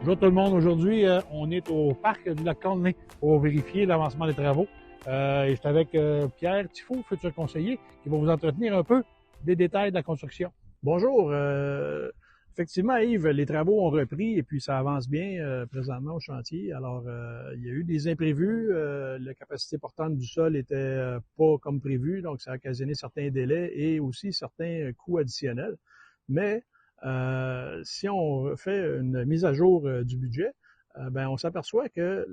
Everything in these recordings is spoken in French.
Bonjour tout le monde. Aujourd'hui, on est au parc du lac Condenay pour vérifier l'avancement des travaux. Et je suis avec Pierre Tifo, futur conseiller, qui va vous entretenir un peu des détails de la construction. Bonjour. Effectivement, Yves, les travaux ont repris et puis ça avance bien présentement au chantier. Alors, il y a eu des imprévus. La capacité portante du sol était pas comme prévu, donc ça a occasionné certains délais et aussi certains coûts additionnels. Mais si on fait une mise à jour du budget, ben, on s'aperçoit que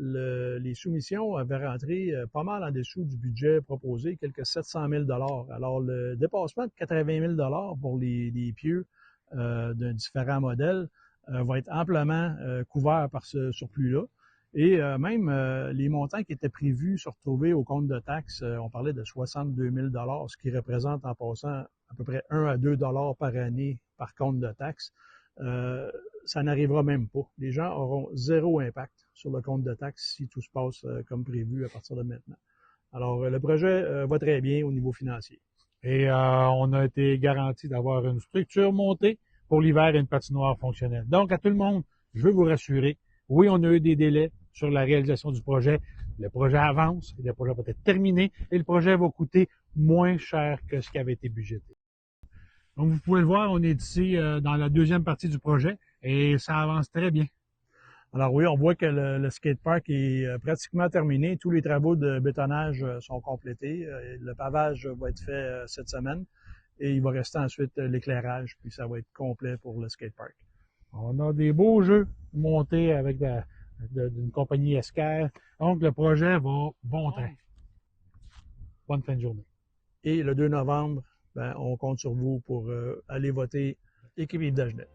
les soumissions avaient rentré pas mal en dessous du budget proposé, quelques 700 000 $. Alors, le dépassement de 80 000 $ pour les pieux d'un différent modèle va être amplement couvert par ce surplus-là. Et même les montants qui étaient prévus se retrouver au compte de taxes, on parlait de 62 000 $, ce qui représente en passant à peu près 1 à 2 $ par année par compte de taxes. Ça n'arrivera même pas. Les gens auront zéro impact sur le compte de taxes si tout se passe comme prévu à partir de maintenant. Alors, le projet va très bien au niveau financier. Et on a été garanti d'avoir une structure montée pour l'hiver et une patinoire fonctionnelle. Donc, à tout le monde, je veux vous rassurer, oui, on a eu des délais sur la réalisation du projet. Le projet avance, le projet va être terminé et le projet va coûter moins cher que ce qui avait été budgété. Donc, vous pouvez le voir, on est ici dans la deuxième partie du projet et ça avance très bien. Alors oui, on voit que le skatepark est pratiquement terminé. Tous les travaux de bétonnage sont complétés. Le pavage va être fait cette semaine et il va rester ensuite l'éclairage, puis ça va être complet pour le skatepark. On a des beaux jeux montés avec d'une compagnie Esquerre. Donc, le projet va bon train. Bonne fin de journée. Et le 2 novembre, ben, on compte sur vous pour aller voter équipe Yves Dagenet.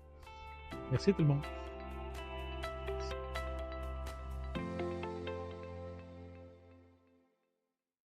Merci tout le monde.